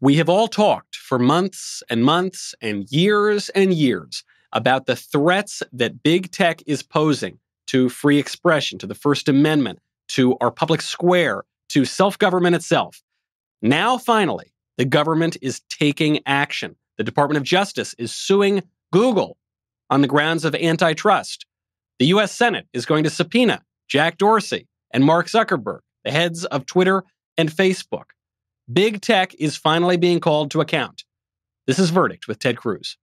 We have all talked for months and months and years about the threats that big tech is posing to free expression, to the First Amendment, to our public square, to self-government itself. Now, finally, the government is taking action. The Department of Justice is suing Google on the grounds of antitrust. The U.S. Senate is going to subpoena Jack Dorsey and Mark Zuckerberg, the heads of Twitter and Facebook. Big tech is finally being called to account. This is Verdict with Ted Cruz.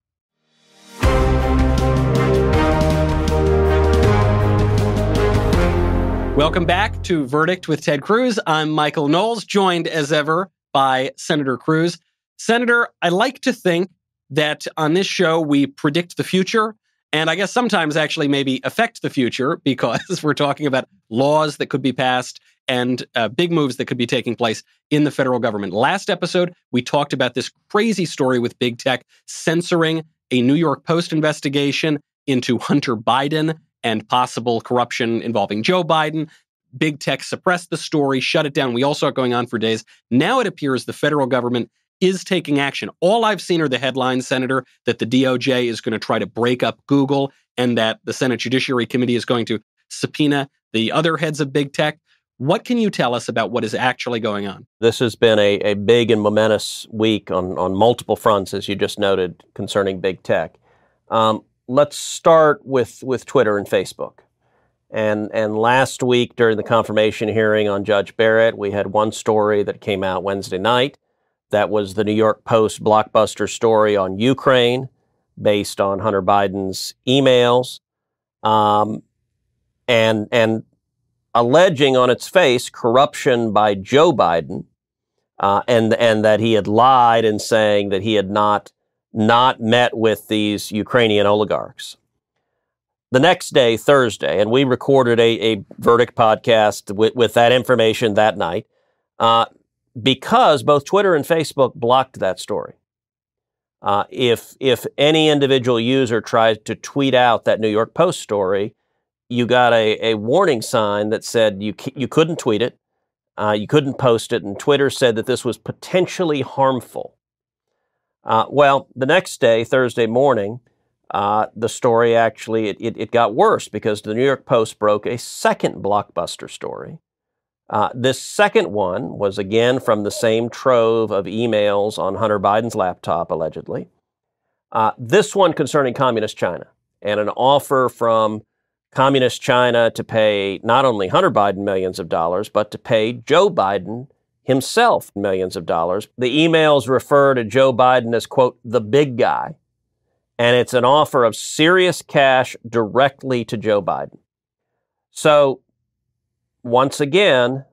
Welcome back to Verdict with Ted Cruz. I'm Michael Knowles, joined as ever by Senator Cruz. Senator, I like to think that on this show we predict the future, and I guess sometimes actually maybe affect the future, because we're talking about laws that could be passed and big moves that could be taking place in the federal government. Last episode, we talked about this crazy story with big tech censoring a New York Post investigation into Hunter Biden and possible corruption involving Joe Biden. Big tech suppressed the story, shut it down. We all saw it going on for days. Now it appears the federal government is taking action. All I've seen are the headlines, Senator, that the DOJ is going to try to break up Google and that the Senate Judiciary Committee is going to subpoena the other heads of big tech. What can you tell us about what is actually going on? This has been a big and momentous week on multiple fronts, as you just noted, concerning big tech. Let's start with Twitter and Facebook. And last week during the confirmation hearing on Judge Barrett, we had one story that came out Wednesday night. That was the New York Post blockbuster story on Ukraine based on Hunter Biden's emails, and alleging on its face corruption by Joe Biden, and that he had lied in saying that he had not met with these Ukrainian oligarchs. The next day, Thursday, and we recorded a Verdict podcast with that information that night, because both Twitter and Facebook blocked that story. If any individual user tried to tweet out that New York Post story, you got a warning sign that said you couldn't tweet it, you couldn't post it, and Twitter said that this was potentially harmful. Well, the next day, Thursday morning, the story actually, it got worse because the New York Post broke a second blockbuster story. This second one was again from the same trove of emails on Hunter Biden's laptop, allegedly. This one concerning Communist China and an offer from Communist China to pay not only Hunter Biden millions of dollars, but to pay Joe Biden himself millions of dollars. The emails refer to Joe Biden as, quote, the big guy. And it's an offer of serious cash directly to Joe Biden. So, once again,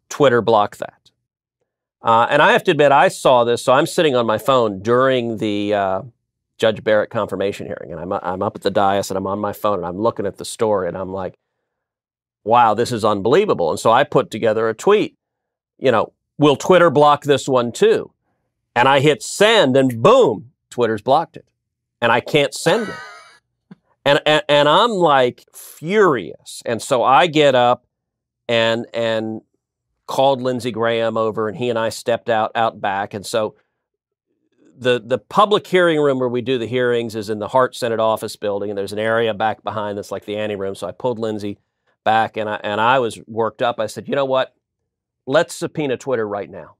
Twitter blocked that. And I have to admit, I saw this, so I'm sitting on my phone during the Judge Barrett confirmation hearing, and I'm up at the dais, and I'm on my phone, and I'm looking at the story, and I'm like, wow, this is unbelievable. And so I put together a tweet, will Twitter block this one too? And I hit send, and boom, Twitter's blocked it. And I can't send it. And I'm like furious. And so I get up and called Lindsey Graham over, and he and I stepped out back. And so the public hearing room where we do the hearings is in the Hart Senate office building, and there's an area back behind that's like the ante room. So I pulled Lindsey back, and I was worked up. I said, you know what? Let's subpoena Twitter right now.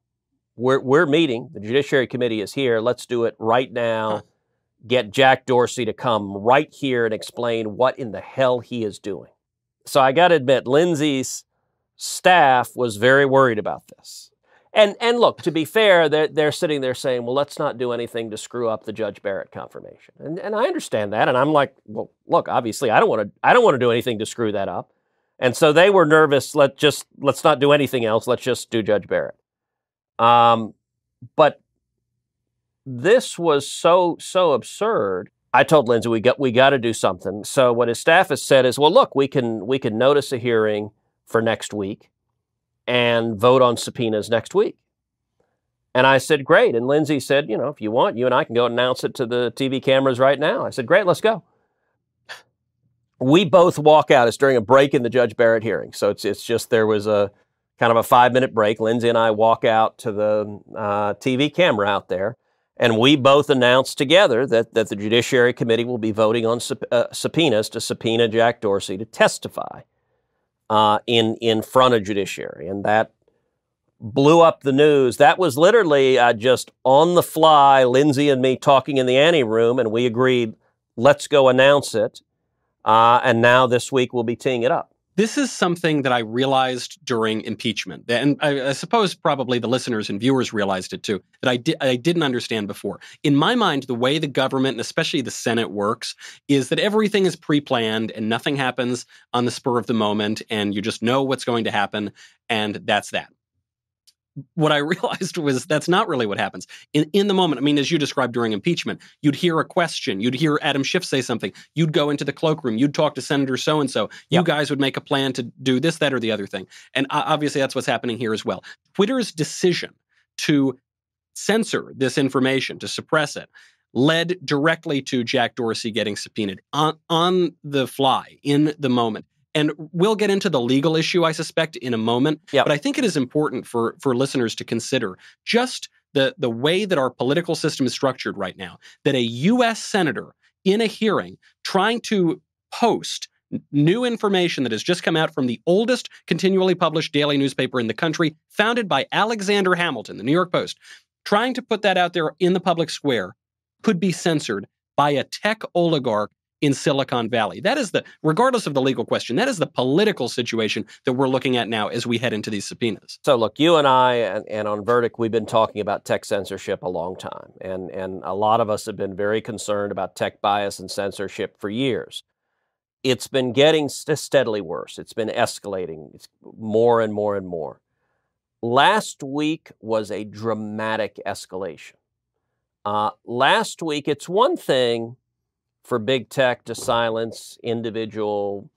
We're meeting. The Judiciary Committee is here. Let's do it right now. Get Jack Dorsey to come right here and explain what in the hell he is doing. So I got to admit, Lindsey's staff was very worried about this. And look, to be fair, they're sitting there saying, well, let's not do anything to screw up the Judge Barrett confirmation. And I understand that. And I'm like, well, look, obviously, I don't want to do anything to screw that up. And so they were nervous. Let's not do anything else. Let's just do Judge Barrett. But this was so absurd. I told Lindsey we got to do something. So what his staff has said is, well, look, we can notice a hearing for next week and vote on subpoenas next week. And I said, great. And Lindsey said, if you want, you and I can go announce it to the TV cameras right now. I said, great, let's go. We both walk out. It's during a break in the Judge Barrett hearing. So it's just there was a kind of a 5-minute break, Lindsay and I walk out to the TV camera out there, and we both announced together that the Judiciary Committee will be voting on subpoenas to subpoena Jack Dorsey to testify in front of Judiciary. And that blew up the news. That was literally just on the fly, Lindsay and me talking in the ante room, and we agreed, let's go announce it. And now this week we'll be teeing it up. This is something that I realized during impeachment, and I suppose probably the listeners and viewers realized it too, that I didn't understand before. In my mind, the way the government, and especially the Senate, works is that everything is pre-planned and nothing happens on the spur of the moment, and you just know what's going to happen, and that's that. What I realized was that's not really what happens. In the moment, I mean, as you described during impeachment, you'd hear a question, you'd hear Adam Schiff say something, you'd go into the cloakroom, you'd talk to Senator so-and-so, you guys would make a plan to do this, that, or the other thing. And obviously that's what's happening here as well. Twitter's decision to censor this information, to suppress it, led directly to Jack Dorsey getting subpoenaed on the fly, in the moment. And we'll get into the legal issue, I suspect, in a moment. But I think it is important for listeners to consider just the way that our political system is structured right now, that a U.S. senator in a hearing trying to post new information that has just come out from the oldest continually published daily newspaper in the country, founded by Alexander Hamilton, the New York Post, trying to put that out there in the public square, could be censored by a tech oligarch in Silicon Valley. That is regardless of the legal question, that is the political situation that we're looking at now as we head into these subpoenas. So look, you and I, and on Verdict, we've been talking about tech censorship a long time. And a lot of us have been very concerned about tech bias and censorship for years. It's been getting steadily worse. It's been escalating. It's more and more and more. Last week was a dramatic escalation. Last week, it's one thing for big tech to silence individual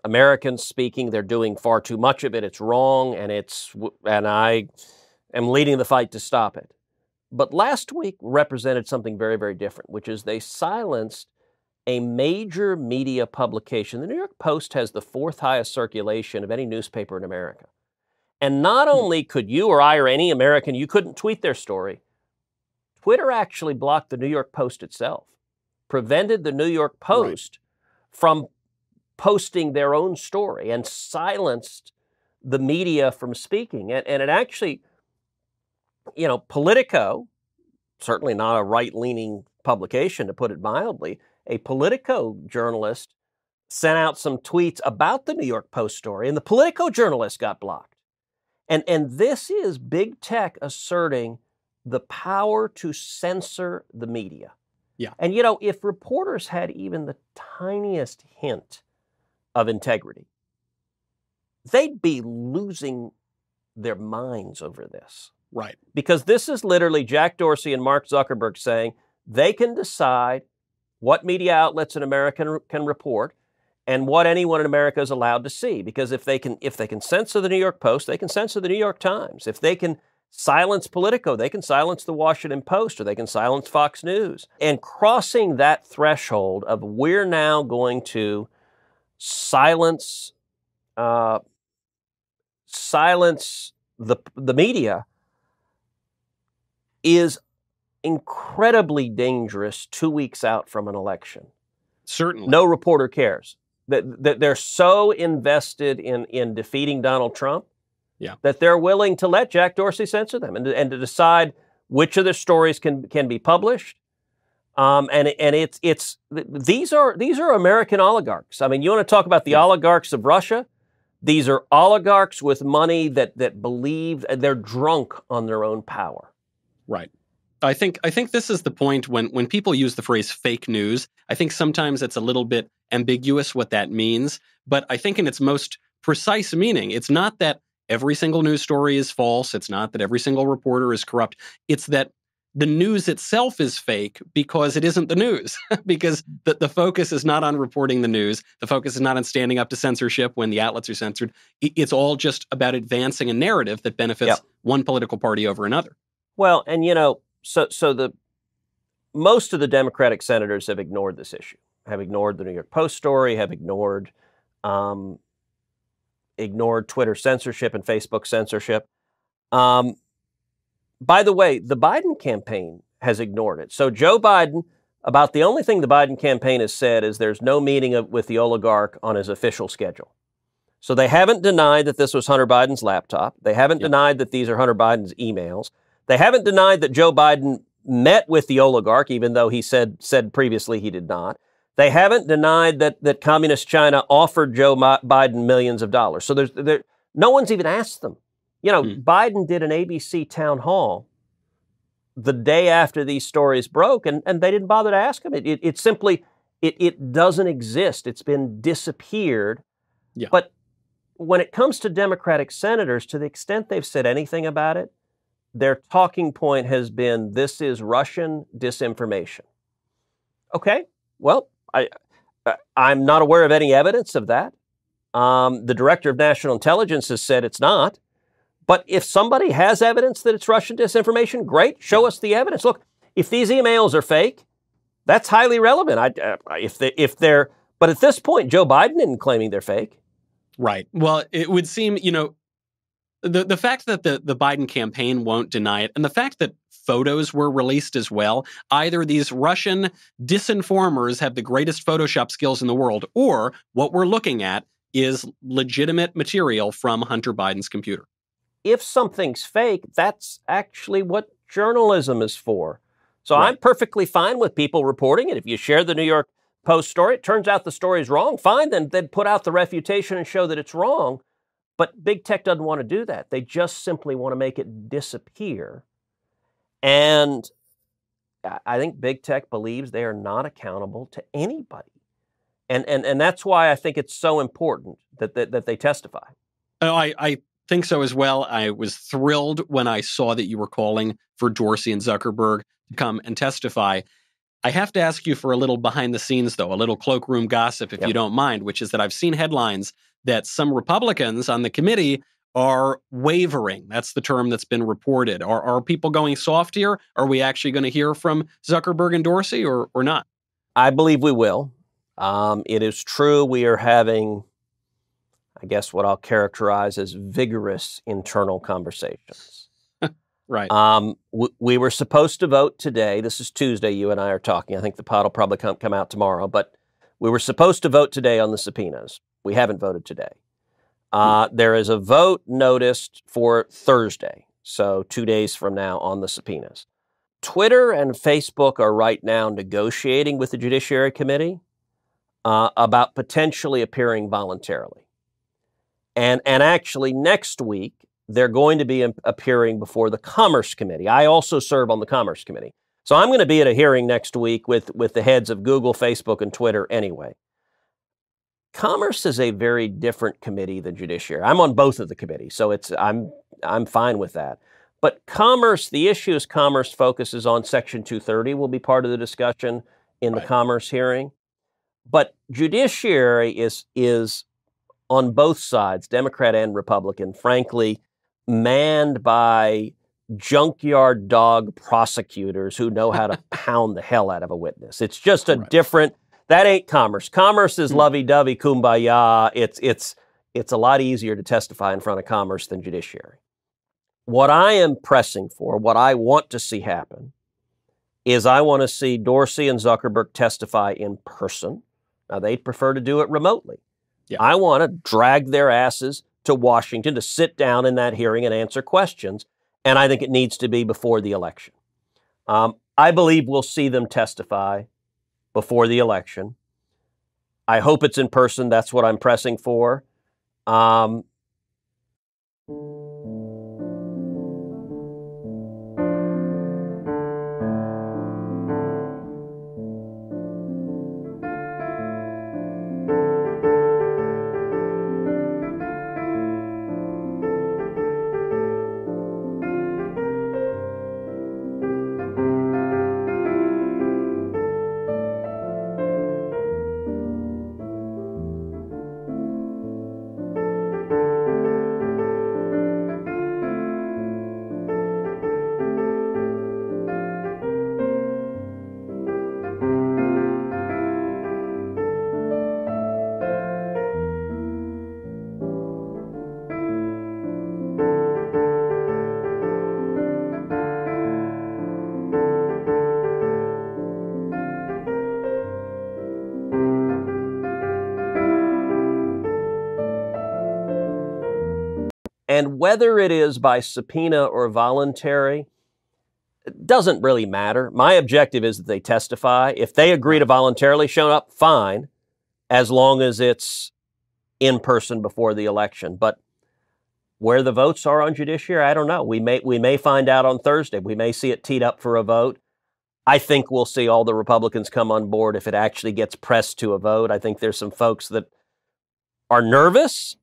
Americans speaking. They're doing far too much of it. It's wrong, and I am leading the fight to stop it. But last week represented something very, very different, which is they silenced a major media publication. The New York Post has the 4th highest circulation of any newspaper in America. And not only could you or I or any American, you couldn't tweet their story, Twitter actually blocked the New York Post itself. Prevented the New York Post from posting their own story and silenced the media from speaking. And it actually, Politico, certainly not a right-leaning publication, to put it mildly, a Politico journalist sent out some tweets about the New York Post story, and the Politico journalist got blocked. And this is big tech asserting the power to censor the media. Yeah. And, if reporters had even the tiniest hint of integrity, they'd be losing their minds over this. Right. Because this is literally Jack Dorsey and Mark Zuckerberg saying they can decide what media outlets in America can report and what anyone in America is allowed to see. Because if they can censor the New York Post, they can censor the New York Times. If they can silence Politico, they can silence the Washington Post, or they can silence Fox News. And crossing that threshold of we're now going to silence the media is incredibly dangerous 2 weeks out from an election. Certainly. No reporter cares. That they're so invested in defeating Donald Trump that they're willing to let Jack Dorsey censor them and to decide which of their stories can be published. These are American oligarchs. I mean, you want to talk about the oligarchs of Russia? These are oligarchs with money that believe they're drunk on their own power. Right. I think this is the point when people use the phrase fake news. I think sometimes it's a little bit ambiguous what that means. But I think in its most precise meaning, it's not that every single news story is false. It's not that every single reporter is corrupt. It's that the news itself is fake because it isn't the news, because the focus is not on reporting the news. The focus is not on standing up to censorship when the outlets are censored. It's all just about advancing a narrative that benefits one political party over another. Well, and so most of the Democratic senators have ignored this issue, have ignored the New York Post story, have ignored ignored Twitter censorship and Facebook censorship. By the way, the Biden campaign has ignored it. So Joe Biden, about the only thing the Biden campaign has said is there's no meeting with the oligarch on his official schedule. So they haven't denied that this was Hunter Biden's laptop. They haven't denied that these are Hunter Biden's emails. They haven't denied that Joe Biden met with the oligarch, even though he said previously he did not. They haven't denied that Communist China offered Joe Biden millions of dollars. So no one's even asked them. You know, Biden did an ABC town hall the day after these stories broke, and they didn't bother to ask him. It simply doesn't exist. It's been disappeared. Yeah. But when it comes to Democratic senators, to the extent they've said anything about it, their talking point has been, this is Russian disinformation. Okay, well, I'm not aware of any evidence of that. The director of national intelligence has said it's not. But if somebody has evidence that it's Russian disinformation, great, show us the evidence. Look, if these emails are fake, that's highly relevant. But at this point, Joe Biden isn't claiming they're fake. Right. Well, it would seem, the fact that the Biden campaign won't deny it, and the fact that photos were released as well, either these Russian disinformers have the greatest Photoshop skills in the world, or what we're looking at is legitimate material from Hunter Biden's computer. If something's fake, that's actually what journalism is for. So I'm perfectly fine with people reporting it. If you share the New York Post story, it turns out the story is wrong, fine, then put out the refutation and show that it's wrong. But big tech doesn't want to do that. They just simply want to make it disappear. And I think big tech believes they are not accountable to anybody. And that's why I think it's so important that they testify. Oh, I think so as well. I was thrilled when I saw that you were calling for Dorsey and Zuckerberg to come and testify. I have to ask you for a little behind the scenes, though, a little cloakroom gossip, if you don't mind, which is that I've seen headlines that some Republicans on the committee are wavering. That's the term that's been reported. Are people going soft here? Are we actually going to hear from Zuckerberg and Dorsey or not? I believe we will. It is true we are having, I guess, what I'll characterize as vigorous internal conversations. Right. We were supposed to vote today. This is Tuesday. You and I are talking. I think the pod will probably come out tomorrow. But we were supposed to vote today on the subpoenas. We haven't voted today. There is a vote noticed for Thursday, so 2 days from now, on the subpoenas. Twitter and Facebook are right now negotiating with the Judiciary Committee about potentially appearing voluntarily. And actually, next week, they're going to be appearing before the Commerce Committee. I also serve on the Commerce Committee. So I'm going to be at a hearing next week with the heads of Google, Facebook, and Twitter anyway. Commerce is a very different committee than Judiciary. I'm on both of the committees, so I'm fine with that. But Commerce, the issue is Commerce focuses on Section 230 will be part of the discussion in the Commerce hearing. But Judiciary is on both sides, Democrat and Republican, frankly, manned by junkyard dog prosecutors who know how to pound the hell out of a witness. It's just a different, that ain't Commerce. Commerce is lovey-dovey, kumbaya. It's a lot easier to testify in front of Commerce than Judiciary. What I am pressing for, what I want to see happen, is I want to see Dorsey and Zuckerberg testify in person. Now, they'd prefer to do it remotely. Yeah. I want to drag their asses to Washington to sit down in that hearing and answer questions, and I think it needs to be before the election. I believe we'll see them testify before the election. I hope it's in person. That's what I'm pressing for. And whether it is by subpoena or voluntary, it doesn't really matter. My objective is that they testify. If they agree to voluntarily show up, fine, as long as it's in person before the election. But where the votes are on judiciary, I don't know. We may find out on Thursday. We may see it teed up for a vote. I think we'll see all the Republicans come on board if it actually gets pressed to a vote. I think there's some folks that are nervous,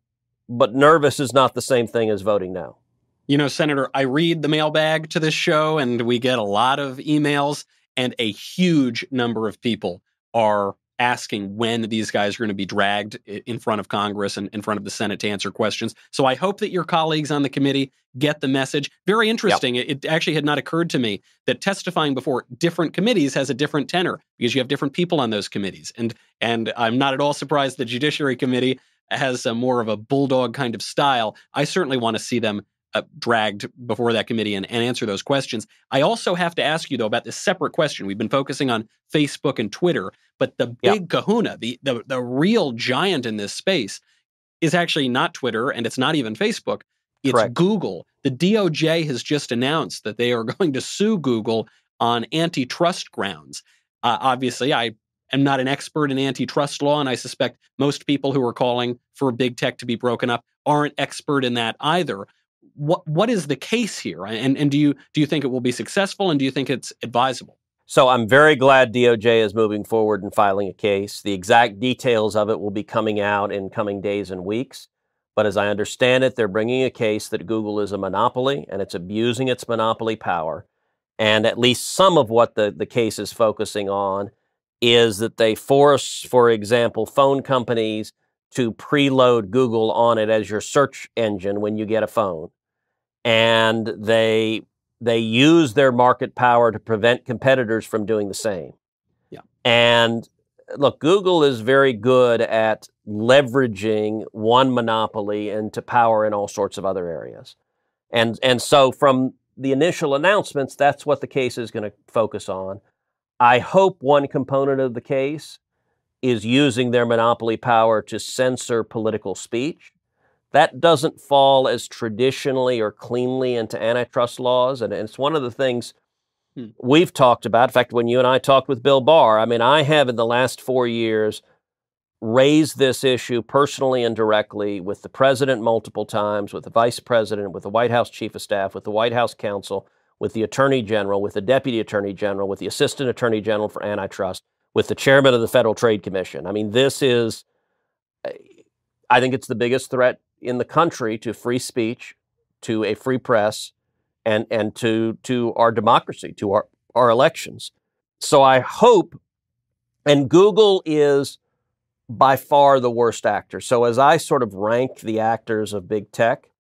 but nervous is not the same thing as voting no. You know, Senator, I read the mailbag to this show, and we get a lot of emails, and a huge number of people are asking when these guys are going to be dragged in front of Congress and in front of the Senate to answer questions. So I hope that your colleagues on the committee get the message. Very interesting. Yep. It actually had not occurred to me that testifying before different committees has a different tenor because you have different people on those committees. And I'm not at all surprised the Judiciary Committee has more of a bulldog kind of style. I certainly want to see them dragged before that committee and answer those questions. I also have to ask you, though, about this separate question. We've been focusing on Facebook and Twitter, but the big kahuna, the real giant in this space is actually not Twitter, and it's not even Facebook. It's Correct. Google. The DOJ has just announced that they are going to sue Google on antitrust grounds. Obviously, I am not an expert in antitrust law, and I suspect most people who are calling for big tech to be broken up aren't expert in that either. What is the case here? And do you think it will be successful, and do you think it's advisable? So I'm very glad DOJ is moving forward and filing a case. The exact details of it will be coming out in coming days and weeks. But as I understand it, they're bringing a case that Google is a monopoly and it's abusing its monopoly power. And at least some of what the case is focusing on is that they force, for example, phone companies to preload Google on it as your search engine when you get a phone. And they use their market power to prevent competitors from doing the same. Yeah. And look, Google is very good at leveraging one monopoly into power in all sorts of other areas. And so from the initial announcements, that's what the case is going to focus on. I hope one component of the case is using their monopoly power to censor political speech. That doesn't fall as traditionally or cleanly into antitrust laws. And it's one of the things we've talked about. In fact, when you and I talked with Bill Barr, I mean, I have in the last 4 years raised this issue personally and directly with the president multiple times, with the vice president, with the White House chief of staff, with the White House counsel, with the attorney general, with the deputy attorney general, with the assistant attorney general for antitrust, with the chairman of the Federal Trade Commission. I mean, this is, I think it's the biggest threat in the country to free speech, to a free press, and to our democracy, to our elections. So I hope, and Google is by far the worst actor. So as I sort of rank the actors of big tech,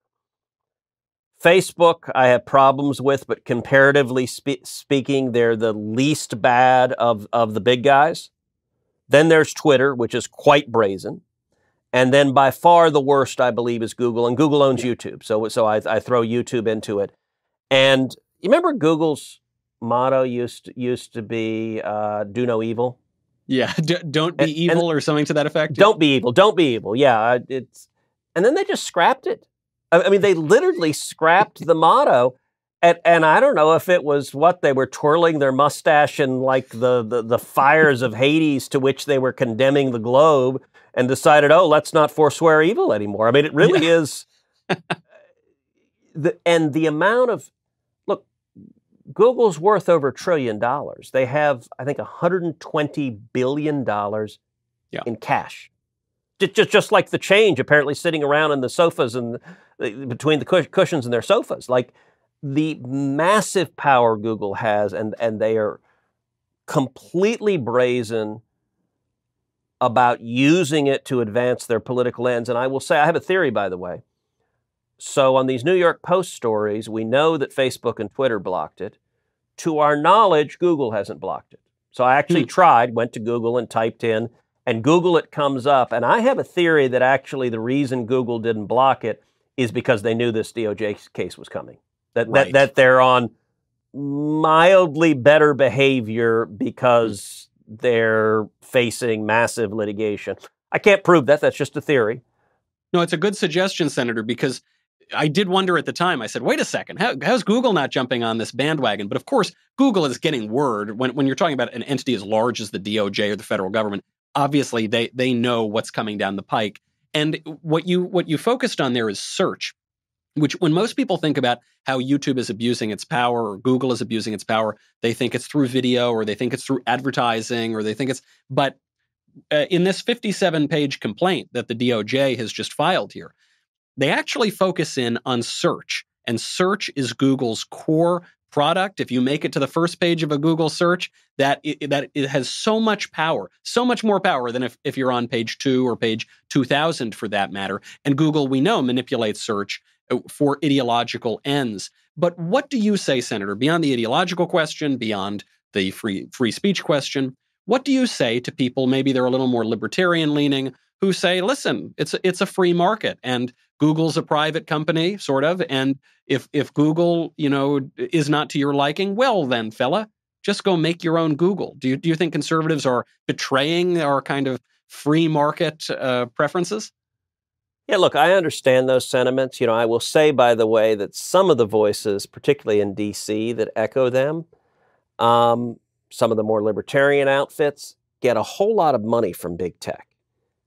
Facebook I have problems with, but comparatively speaking, they're the least bad of the big guys. Then there's Twitter, which is quite brazen. And then by far the worst, I believe, is Google. And Google owns YouTube. So I throw YouTube into it. And you remember Google's motto used to be, do no evil? Yeah, don't be evil or something to that effect. Don't be evil. Don't be evil. Yeah, and then they just scrapped it. I mean, they literally scrapped the motto. And I don't know if it was what they were twirling their mustache in like the fires of Hades to which they were condemning the globe and decided, oh, let's not forswear evil anymore. I mean, it really is. The amount of, look, Google's worth over $1 trillion. They have, I think, $120 billion in cash. Just like the change apparently sitting around in the sofas and between the cushions in their sofas. Like the massive power Google has, and they are completely brazen about using it to advance their political ends. And I will say, I have a theory, by the way. So on these New York Post stories, we know that Facebook and Twitter blocked it. To our knowledge, Google hasn't blocked it. So I actually went to Google and typed in, and Google it comes up. And I have a theory that actually the reason Google didn't block it is because they knew this DOJ case was coming. That they're on mildly better behavior because they're facing massive litigation. I can't prove that. That's just a theory. No, it's a good suggestion, Senator, because I did wonder at the time, I said, wait a second, how's Google not jumping on this bandwagon? But of course, Google is getting word when you're talking about an entity as large as the DOJ or the federal government. Obviously, they know what's coming down the pike. And what you focused on there is search, which when most people think about how YouTube is abusing its power or Google is abusing its power, they think it's through video or they think it's through advertising or they think it's, but in this 57-page complaint that the DOJ has just filed here, they actually focus in on search, and search is Google's core product. If you make it to the first page of a Google search, that it has so much power, so much more power than if you're on page 2 or page 2000 for that matter. And Google, we know, manipulates search for ideological ends. But what do you say, Senator, beyond the ideological question, beyond the free speech question, what do you say to people, maybe they're a little more libertarian leaning, who say, listen, it's a free market and Google's a private company, sort of, and if Google, is not to your liking, well then, fella, just go make your own Google. Do you think conservatives are betraying our kind of free market preferences? Yeah, look, I understand those sentiments. I will say, by the way, that some of the voices, particularly in D.C., that echo them, some of the more libertarian outfits, get a whole lot of money from big tech.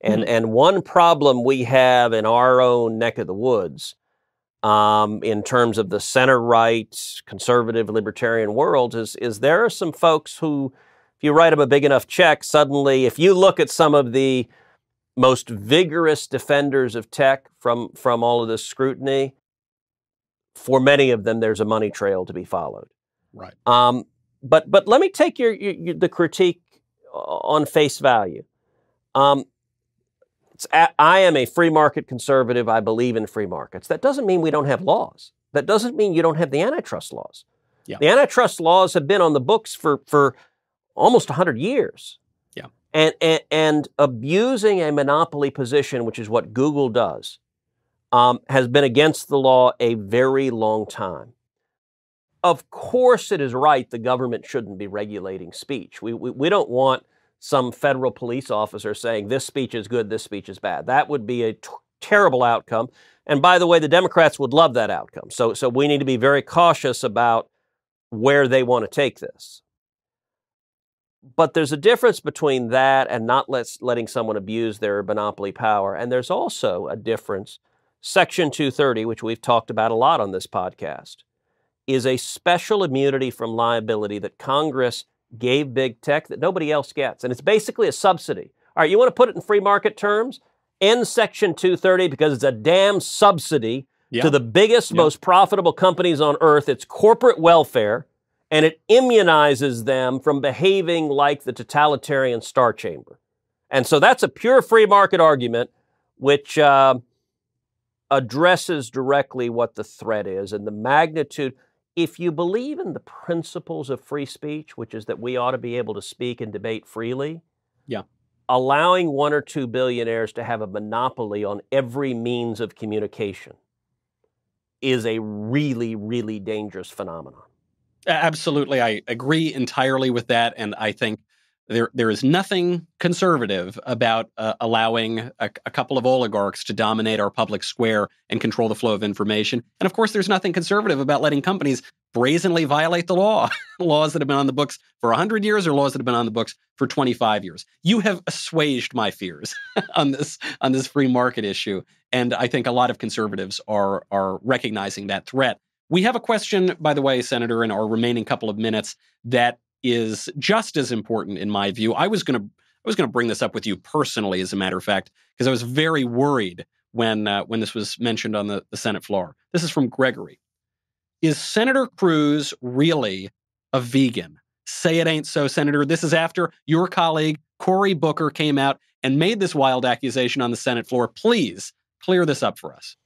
And one problem we have in our own neck of the woods, in terms of the center-right, conservative, libertarian world, is there are some folks who, if you write them a big enough check, suddenly, if you look at some of the most vigorous defenders of tech from all of this scrutiny, for many of them, there's a money trail to be followed. Right. But let me take the critique on face value. I am a free market conservative. I believe in free markets. That doesn't mean we don't have laws. That doesn't mean you don't have the antitrust laws. Yeah. The antitrust laws have been on the books for almost 100 years. Yeah. And abusing a monopoly position, which is what Google does, has been against the law a very long time. Of course, it is right the government shouldn't be regulating speech. We don't want some federal police officer saying this speech is good, this speech is bad. That would be a terrible outcome. And by the way, the Democrats would love that outcome. So we need to be very cautious about where they want to take this. But there's a difference between that and not letting someone abuse their monopoly power. And there's also a difference. Section 230, which we've talked about a lot on this podcast, is a special immunity from liability that Congress gave big tech that nobody else gets. And it's basically a subsidy. All right, you want to put it in free market terms? End Section 230 because it's a damn subsidy to the biggest, most profitable companies on earth. It's corporate welfare, and it immunizes them from behaving like the totalitarian Star Chamber. And so that's a pure free market argument, which addresses directly what the threat is and the magnitude. If you believe in the principles of free speech, which is that we ought to be able to speak and debate freely, allowing 1 or 2 billionaires to have a monopoly on every means of communication is a really, really dangerous phenomenon. Absolutely. I agree entirely with that. And I think there is nothing conservative about allowing a couple of oligarchs to dominate our public square and control the flow of information. And of course, there's nothing conservative about letting companies brazenly violate the law, laws that have been on the books for 100 years or laws that have been on the books for 25 years. You have assuaged my fears on this free market issue. And I think a lot of conservatives are recognizing that threat. We have a question, by the way, Senator, in our remaining couple of minutes that is just as important in my view. I was going to bring this up with you personally, as a matter of fact, because I was very worried when this was mentioned on the Senate floor. This is from Gregory. Is Senator Cruz really a vegan? Say it ain't so, Senator. This is after your colleague Cory Booker came out and made this wild accusation on the Senate floor. Please clear this up for us.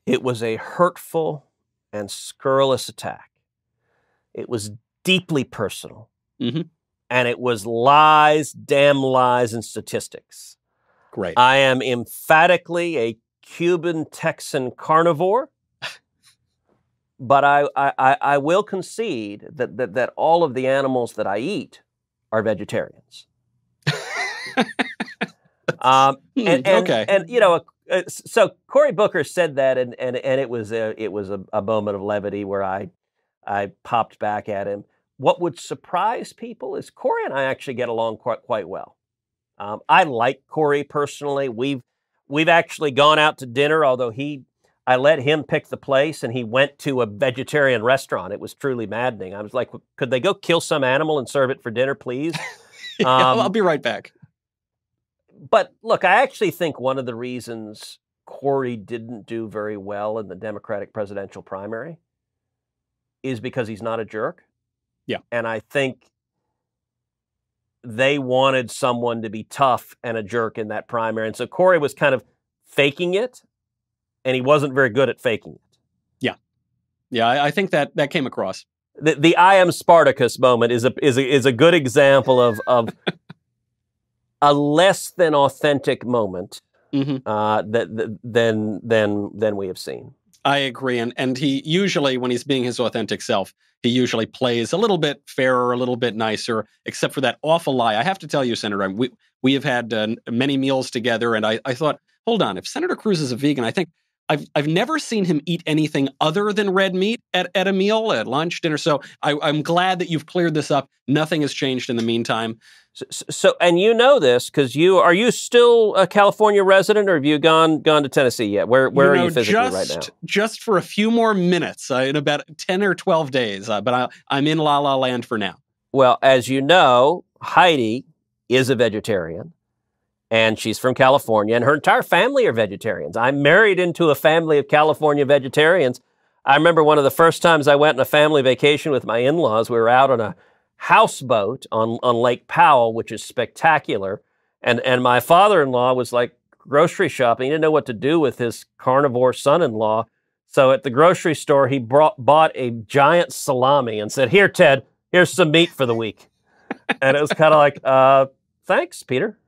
It was a hurtful and scurrilous attack. It was deeply personal. Mm-hmm. And it was lies, damn lies, and statistics. Great. I am emphatically a Cuban Texan carnivore, but I will concede that all of the animals that I eat are vegetarians. Okay. And So Cory Booker said that, and it was a moment of levity where I popped back at him. What would surprise people is Cory and I actually get along quite well. I like Cory personally. We've actually gone out to dinner, although I let him pick the place, and he went to a vegetarian restaurant. It was truly maddening. I was like, could they go kill some animal and serve it for dinner, please? I'll be right back. But look, I actually think one of the reasons Cory didn't do very well in the Democratic presidential primary is because he's not a jerk. Yeah. And I think they wanted someone to be tough and a jerk in that primary. And so Cory was kind of faking it, and he wasn't very good at faking it. Yeah. Yeah, I think that came across. The I am Spartacus moment is a good example of a less than authentic moment than we have seen. I agree. And he usually, when he's being his authentic self, he usually plays a little bit fairer, a little bit nicer, except for that awful lie. I have to tell you, Senator, we have had many meals together, and I thought, hold on, if Senator Cruz is a vegan, I think I've never seen him eat anything other than red meat at a meal, at lunch, dinner. So I'm glad that you've cleared this up. Nothing has changed in the meantime. So and you know this because are you still a California resident, or have you gone to Tennessee yet? Where are you physically right now? Just for a few more minutes, in about 10 or 12 days. But I'm in La La Land for now. Well, as you know, Heidi is a vegetarian, and she's from California, and her entire family are vegetarians. I'm married into a family of California vegetarians. I remember one of the first times I went on a family vacation with my in-laws. We were out on a houseboat on Lake Powell, which is spectacular. And my father-in-law was like grocery shopping. He didn't know what to do with his carnivore son-in-law. So at the grocery store, he bought a giant salami and said, "Here, Ted, here's some meat for the week." And it was kind of like, thanks, Peter.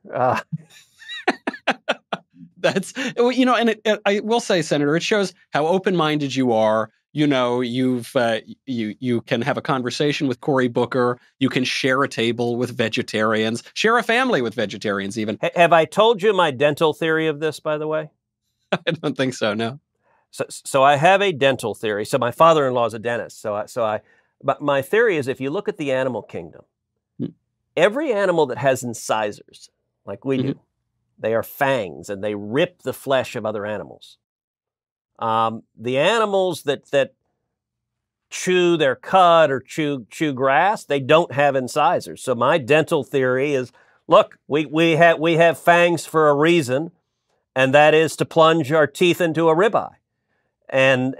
That's, and I will say, Senator, it shows how open-minded you are. You can have a conversation with Cory Booker. You can share a table with vegetarians, share a family with vegetarians even. Have I told you my dental theory of this, by the way? I don't think so, no. So I have a dental theory. So my father-in-law is a dentist. But my theory is if you look at the animal kingdom, every animal that has incisors, like we do, they are fangs, and they rip the flesh of other animals. The animals that chew their cud or chew grass, they don't have incisors. So my dental theory is, look, we have fangs for a reason, and that is to plunge our teeth into a ribeye. And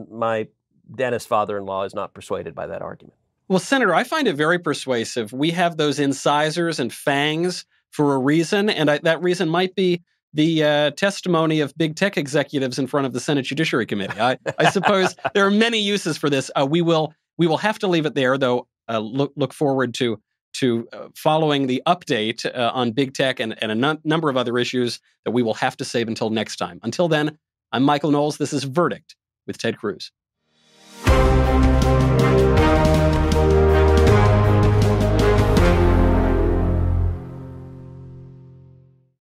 my dentist father-in-law is not persuaded by that argument. Well, Senator, I find it very persuasive. We have those incisors and fangs for a reason, and that reason might be the testimony of big tech executives in front of the Senate Judiciary Committee. I suppose there are many uses for this. We will have to leave it there, though. Look forward to following the update on big tech and a number of other issues that we will have to save until next time. Until then, I'm Michael Knowles. This is Verdict with Ted Cruz.